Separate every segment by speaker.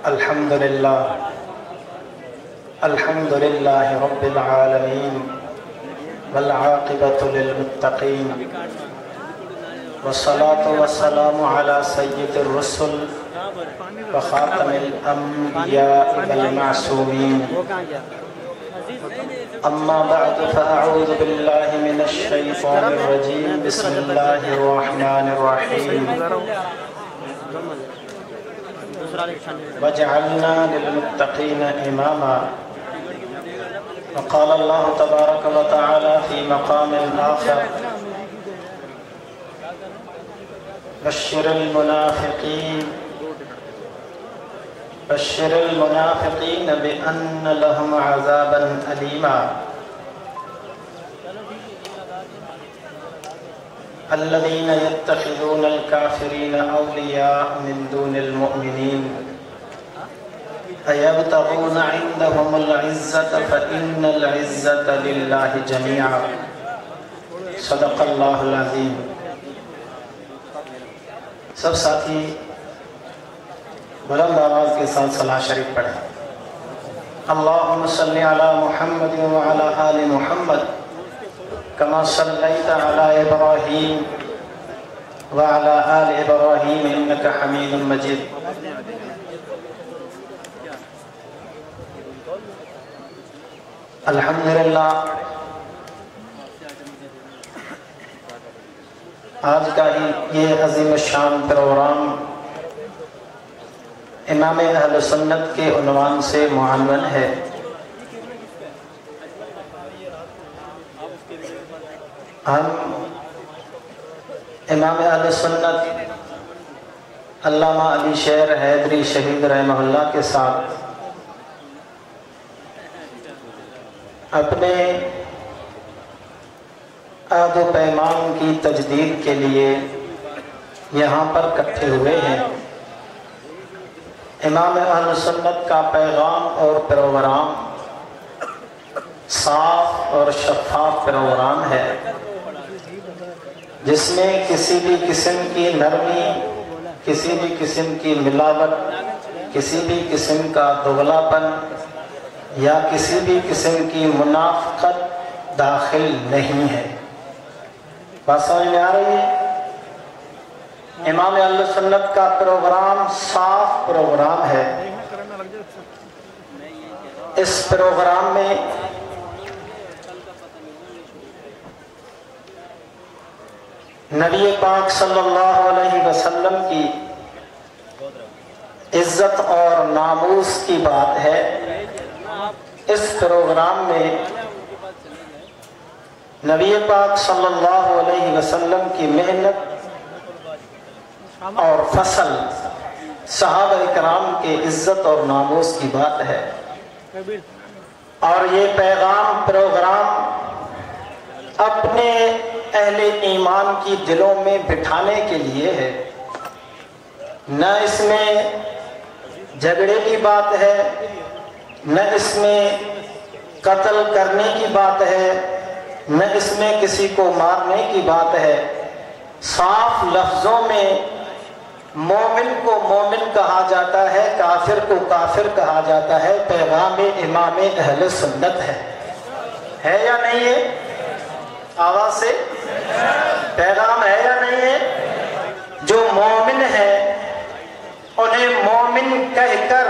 Speaker 1: الحمد لله رب العالمين والعاقبة للمتقين والصلاة والسلام على سيد الرسل وخاتم الأنبياء والمعصومين أما بعد فأعوذ بالله من الشيطان الرجيم بسم الله الرحمن الرحيم وجعلنا للمتقين إماما وقال الله تبارك وتعالى في مقام آخر بشر المنافقين بأن لهم عذابا أليما الذين يتخذون الكافرين أولياء من دون المؤمنين أيبتغون عندهم العزة فإن العزة لله جميعا صدق اللہ العظیم۔ سب ساتھی بلند آواز کے ساتھ صلاۃ شریف پڑھیں۔ اللہم صلی علی محمد وعلی آل محمد كما صليت على إبراهيم وعلى آل إبراهيم إنك حميد مجيد۔ الحمدللہ آج کا ہی یہ عظیم الشان پروگرام امام اہل سنت کے عنوان سے معنون ہے۔ ہم امام اہل سنت علامہ علی شیر حیدری شہید رحمہ اللہ کے ساتھ اپنے عہد و پیمان کی تجدید کے لیے یہاں پر اکٹھے ہوئے ہیں۔ امام اہل سنت کا پیغام اور پروگرام صاف اور شفاف پروگرام ہے، جس میں کسی بھی قسم کی نرمی، کسی بھی قسم کی ملاوٹ، کسی بھی قسم کا دغلاپن یا کسی بھی قسم کی منافقت داخل نہیں ہے۔ بات سمجھ میں آ رہی ہے؟ امام اہل سنت کا پروگرام صاف پروگرام ہے۔ اس پروگرام میں نبی پاک صلی اللہ علیہ وسلم کی عزت اور ناموس کی بات ہے۔ اس پروگرام میں نبی پاک صلی اللہ علیہ وسلم کی محنت اور فصل صحابہ کرام کے عزت اور ناموس کی بات ہے، اور یہ پیغام پروگرام اپنے اہل ایمان کی دلوں میں بٹھانے کے لیے ہے۔ نہ اس میں جھگڑے کی بات ہے، نہ اس میں قتل کرنے کی بات ہے، نہ اس میں کسی کو مارنے کی بات ہے۔ صاف لفظوں میں مومن کو مومن کہا جاتا ہے، کافر کو کافر کہا جاتا ہے۔ پیغام امام اہل سنت ہے یا نہیں ہے؟ آواز سے پیغام ہے یا نہیں ہے؟ جو مومن ہے انہیں مومن کہہ کر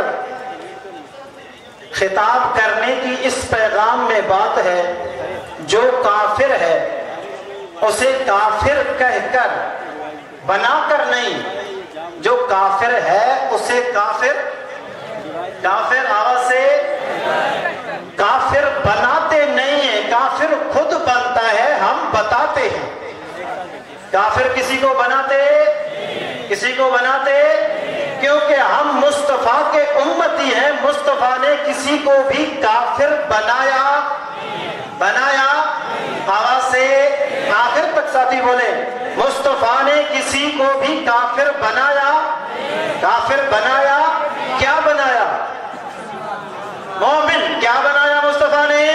Speaker 1: خطاب کرنے کی اس پیغام میں بات ہے۔ جو کافر ہے اسے کافر کہہ کر، بنا کر نہیں، جو کافر ہے اسے کافر آواز سے کافر بناتے نہیں ہیں، کافر خود بنتا ہے، ہم بتاتے ہیں۔ کافر کسی کو بناتے کیونکہ ہم مصطفیٰ کے امتی ہیں۔ مصطفیٰ نے کسی کو بھی کافر بنایا آواز سے آخر تک ساتھی بولے، مصطفیٰ نے کسی کو بھی کافر بنایا کیا بنایا؟ مومن۔ کیا بنایا مصطفیٰ نے؟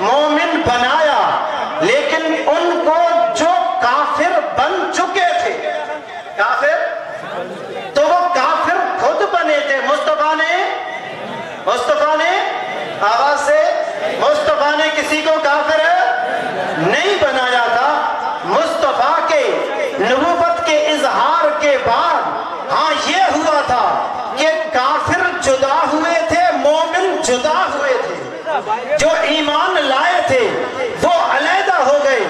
Speaker 1: مومن بنایا۔ لیکن ان کو جو کافر بن چکے تھے، کافر تو وہ کافر خود بنے تھے۔ مصطفیٰ آواز سے، مصطفیٰ نے کسی کو کافر نہیں بنایا تھا۔ مصطفیٰ کے نبوت کے اظہار کے بعد ہاں یہ ہوا تھا کہ کافر جدا ہوئے تھے، مومن جدا ہوئے تھے۔ جو ایمان لائے تھے وہ علیحدہ ہو گئے،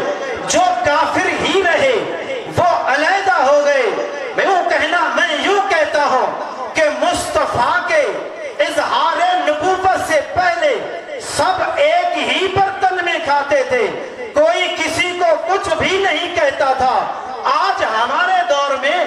Speaker 1: جو کافر ہی رہے وہ علیحدہ ہو گئے۔ میں یوں کہتا ہوں کہ مصطفیٰ کے اظہار نبوت سے پہلے سب ایک ہی برتن میں کھاتے تھے، کوئی کسی کو کچھ بھی نہیں کہتا تھا۔ آج ہمارے دور میں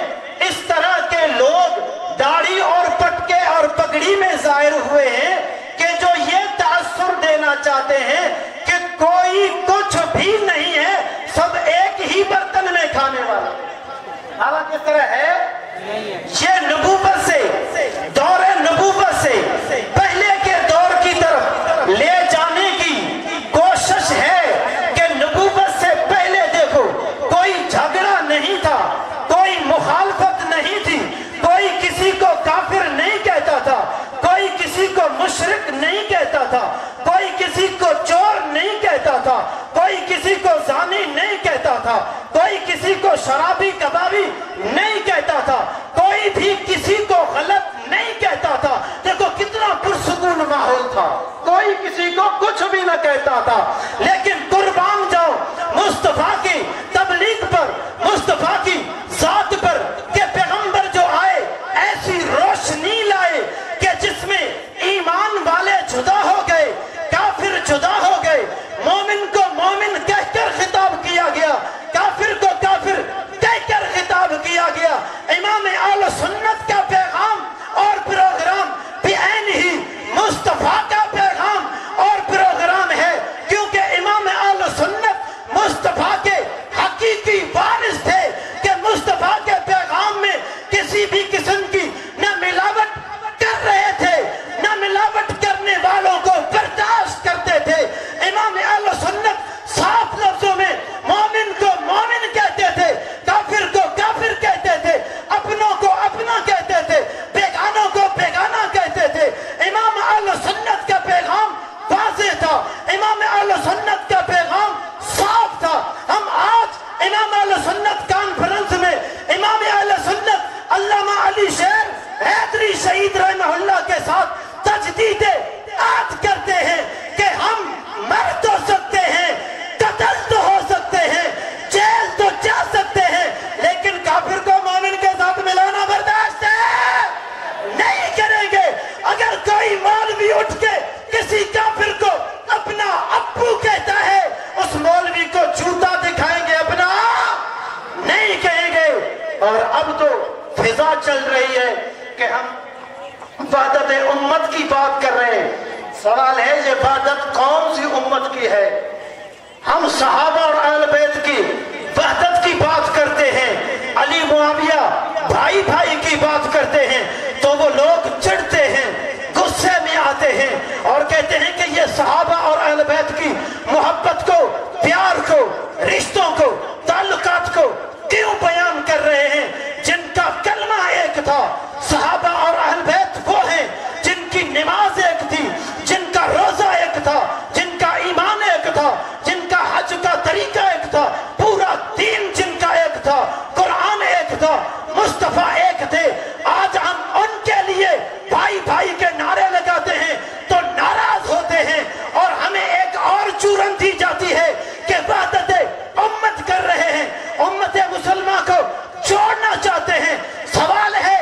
Speaker 1: اس طرح کے لوگ داڑھی اور پٹکے اور پگڑی میں ظاہر ہوئے ہیں کہ جو یہ تاثر دینا چاہتے ہیں کہ کوئی کچھ بھی نہیں ہے، سب ایک ہی برتن میں کھانے والا۔ حالانکہ اس طرح ہے، یہ نبوت سے، دور نبوت سے پہلے کے دور کی طرف لے جانے کی کوشش ہے کہ نبوت سے پہلے دیکھو کوئی جھگڑا نہیں تھا، کوئی مخالفت نہیں تھی، کوئی کسی کو کافر نہیں کہتا تھا، کوئی کسی کو مشرک نہیں کہتا تھا، کوئی کسی کو چور نہیں کہتا تھا، کوئی کسی کو زانی نہیں کہتا تھا، کوئی کسی کو شرابی کبابی نہیں کہتا تھا، کوئی بھی کسی کو غلط نہیں کہتا تھا۔ دیکھو کتنا پرسکون ماحول تھا، کوئی کسی کو کچھ بھی نہ کہتا تھا۔ لیکن قربان جاؤ مصطفیٰ کی تبلیغ پر، مصطفیٰ کی ذات پر، کہ پیغمبر جو آئے ایسی روشنی لائے کہ جس میں ایمان والے جدا ہو گئے، کافر جدا ہو گئے، مومن کو مومن کہہ کر خطاب کیا گیا، کافر کو کافر کہہ کر خطاب کیا گیا۔ امام اہل سنت کا پیغام اور پروگرام بھی عین ہی مصطفیٰ کا پیغام اور پروگرام ہے، کیونکہ امام اہل سنت مصطفیٰ کے حقیقی وارث تھے کہ مصطفیٰ کے پیغام میں کسی بھی قسم کی نہ ملاوٹ کر رہے تھے، نہ ملاوٹ کرنے والوں کو برداشت کرتے تھے۔ امام اہل سنت صاف لفظوں میں مومن کو مومن کہتے تھے، کافر کو کافر کہتے تھے، اپنوں کو اپنا کہتے تھے، بیگانوں کو بیگانہ کہتے تھے۔ امام اہل سنت کا پیغام واضح تھا، امام اہل سنت کا پیغام صاف تھا۔ ہم آج امام اہل سنت کانفرنس میں امام اہل سنت علامہ علی شیر حیدری شہید رحمہ اللہ کے ساتھ تجدید عہد کرتے ہیں کہ ہم مر تو سکتے ہیں، قتل تو ہو سکتے ہیں، جیل تو جا سکتے ہیں، لیکن کافر کو مومن کے ساتھ ملانا برداشت نہیں کریں گے۔ اگر کوئی مولوی اٹھ کے کسی کافر کو اپنا ابو کہتا ہے، اس مولوی کو جوتا دکھائیں گے، اپنا نہیں کہیں گے۔ اور اب تو فضا چل رہی ہے کہ ہم وحدت امت کی بات کر رہے ہیں۔ سوال ہے یہ وحدت کون سی امت کی ہے؟ ہم صحابہ اور اہل بیت کی وحدت کی بات کرتے ہیں، علی معاویہ بھائی بھائی کی بات کرتے ہیں تو وہ لوگ چڑھتے ہیں، غصے میں آتے ہیں اور کہتے ہیں کہ یہ صحابہ اور اہل بیت کی محبت کو، پیار کو، رشتوں کو، تعلقات کو کیوں بیان کر رہے ہیں جن کا کلمہ ایک تھا؟ صحابہ اور اہل بیت وہ ہیں جن کی نماز ایک تھی، جن کا روزہ ایک تھا، جن کا ایمان ایک تھا، جن کا حج کا طریقہ ایک تھا، پورا دین جن کا ایک تھا، قرآن ایک تھا، مصطفیٰ ایک تھے۔ آج ہم ان کے لیے بھائی بھائی کے نعرے لگاتے ہیں تو ناراض ہوتے ہیں، اور ہمیں ایک اور چورن دی جاتی ہے کہ وحدت امت کر رہے ہیں، امت مسلمہ کو جوڑنا چاہتے ہیں۔ سوال ہے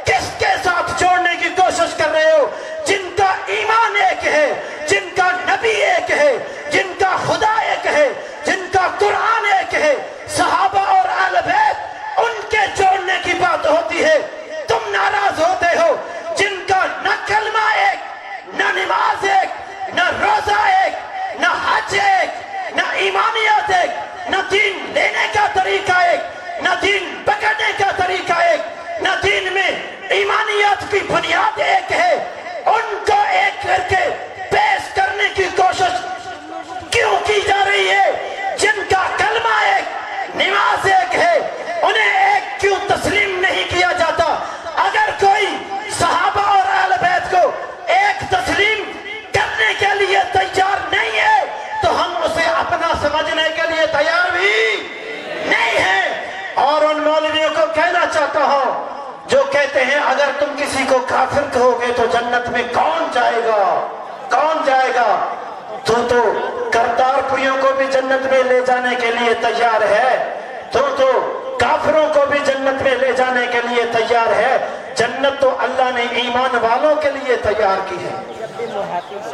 Speaker 1: کس کے ساتھ جوڑنے کی کوشش کر رہے ہو؟ جن کا ایمان ایک ہے، جن کا نبی ایک ہے، جن کا خدا ایک ہے، جن کا قرآن ایک ہے، صحابہ اور اہل بیت، ان کے جوڑنے کی بات ہوتی ہے۔ تم ناراض ہوتے ہو جن کا نہ کلمہ ایک، نہ نماز ایک، نہ روزہ ایک، نہ حج ایک، نہ ایمانیت ایک، نہ دین لینے کا طریقہ ایک، نہ دین پکڑنے کا طریقہ ایک، نہ دین میں ایمانیت کی بنیاد ایک ہے۔ ان کو ایک کر کے پیش کرنے کی کوشش کیوں کی جا رہی ہے؟ جن کا کلمہ ایک، نماز ایک ہے، انہیں ایک کیوں تسلیم نہیں کیا جاتا؟ اگر کوئی صحابہ اور اہل بیت کو ایک تسلیم کرنے کے ہیں اگر تم کسی کو کافر کہو گے تو جنت میں کون جائے گا؟ کون جائے گا؟ تو کرتارپوریوں کو بھی جنت میں لے جانے کے لیے تیار ہے، تو کافروں کو بھی جنت میں لے جانے کے لیے تیار ہے۔ جنت تو اللہ نے ایمان والوں کے لیے تیار کی ہے،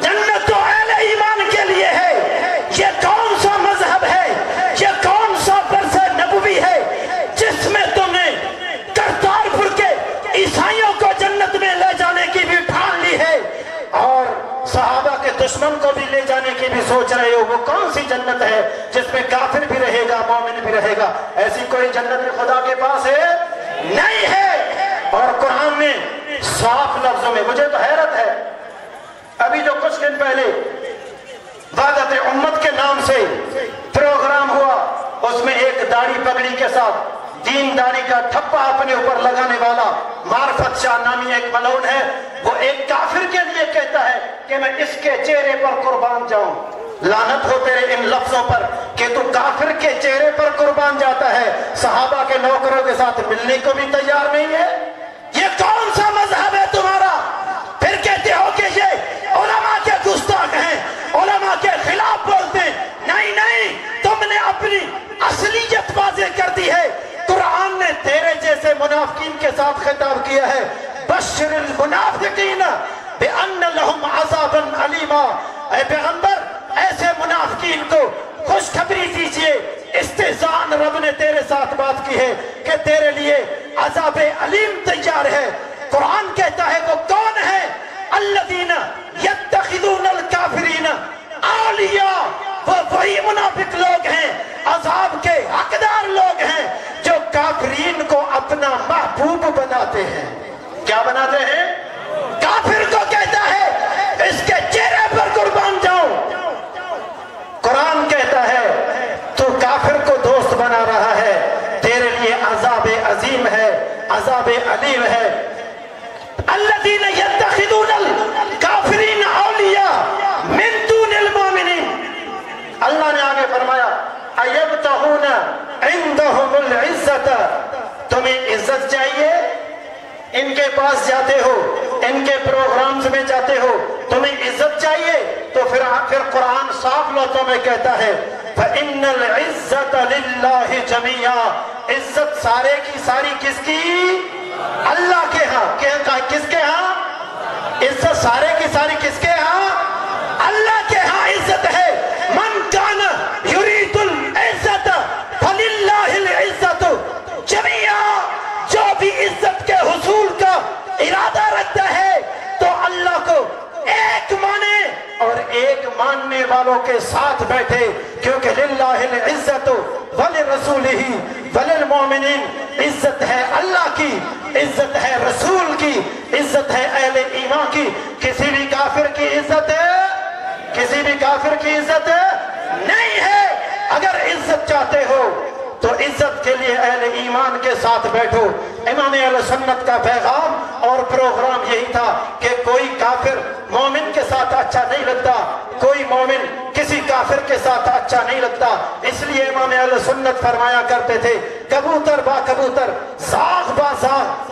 Speaker 1: جنت تو اہل ایمان کے لیے ہے۔ یہ کون سا مذہب ہے، یہ کون سا برس نبوی ہے جس میں تم نے کرتارپور کے عیسائیوں کو جنت میں لے جانے کی بھی ٹھان لی ہے اور صحابہ کے دشمن کو بھی لے جانے کی بھی سوچ رہے ہو؟ وہ کون سی جنت ہے جس میں کافر بھی رہے گا، مومن بھی رہے گا؟ ایسی کوئی جنت خدا کے پاس ہے؟ نہیں ہے۔ اور قرآن نے صاف لفظوں میں، مجھے تو حیرت ہے، ابھی جو کچھ دن پہلے وحدت امت کے نام سے پروگرام ہوا، اس میں ایک داڑھی پگڑی کے ساتھ دینداری کا ٹھپا اپنے اوپر لگانے والا معرفت شاہ نامی ایک ملعون ہے، وہ ایک کافر کے لیے کہتا ہے کہ میں اس کے چہرے پر قربان جاؤں۔ لعنت ہو تیرے ان لفظوں پر کہ تو کافر کے چہرے پر قربان جاتا ہے، صحابہ کے نوکروں کے ساتھ ملنے کو بھی تیار نہیں ہے۔ یہ کون سا مذہب ہے تمہارا؟ پھر کہتے ہو کہ یہ علماء کے گستاخ ہیں، علماء کے خلاف بولتے ہیں۔ نہیں، تم نے اپنی اصلیت واضح کر دی ہے۔ قرآن نے تیرے جیسے منافقین کے ساتھ خطاب کیا ہے، بشر المنافقین بأن لهم عذابا علیما۔ اے پیغمبر، ایسے منافقین کو خوشخبری دیجئے، استہزان رب نے تیرے ساتھ بات کی ہے کہ تیرے لیے عذاب علیم تیار ہے۔ قرآن کہتا ہے وہ کون ہے؟ الذین یتخذون الکافرین اولیاء، وہ وہی منافق لوگ ہیں، عذاب کے حقدار لوگ ہیں جو کافرین کو اپنا محبوب بناتے ہیں۔ کیا بناتے ہیں؟ کافر کو کہتا ہے اس کے چہرے پر قربان جاؤ۔ قرآن کہتا ہے تو کافر کو دوست بنا رہا ہے، تیرے لیے عذاب عظیم ہے، عذاب علیم ہے۔ الذین یتخذون الکافرین اولیاء من دون المؤمنین۔ اللہ نے آگے فرمایا ایبتغون عندہم العزت، تمہیں عزت چاہیے، ان کے پاس جاتے ہو، ان کے پروگرامز میں جاتے ہو، تمہیں عزت چاہیے تو پھر قرآن صاف لفظوں میں کہتا ہے فَإِنَّ الْعِزَّةَ لِلَّهِ جَمِيعًا، عزت سارے کی ساری کس کی؟ اللہ کے ہاں۔ کس کے ہاں؟ عزت سارے کی ساری کس کے ہاں؟ اللہ کے ہاں عزت ہے۔ من کان یرید العزت فللہ العزت جميعا، جو بھی عزت کے حصول کا ارادہ رکھتا ہے تو اللہ کو ایک مانے اور ایک ماننے والوں کے ساتھ بیٹھے، کیونکہ للہ العزت ولرسولہ وللمؤمنین، عزت ہے اللہ کی، عزت ہے رسول کی، عزت ہے اہل ایمان کی۔ کسی بھی کافر کی عزت ہے؟ کسی بھی کافر کی عزت نہیں ہے۔ اگر عزت چاہتے ہو تو عزت کے لیے اہل ایمان کے ساتھ بیٹھو۔ امام اہل سنت کا پیغام اور پروگرام یہی تھا کہ کوئی کافر مومن کے ساتھ اچھا نہیں لگتا، کوئی مومن کسی کافر کے ساتھ اچھا نہیں لگتا۔ اس لیے امام اہل سنت فرمایا کرتے تھے کبوتر با کبوتر، زاغ با زاغ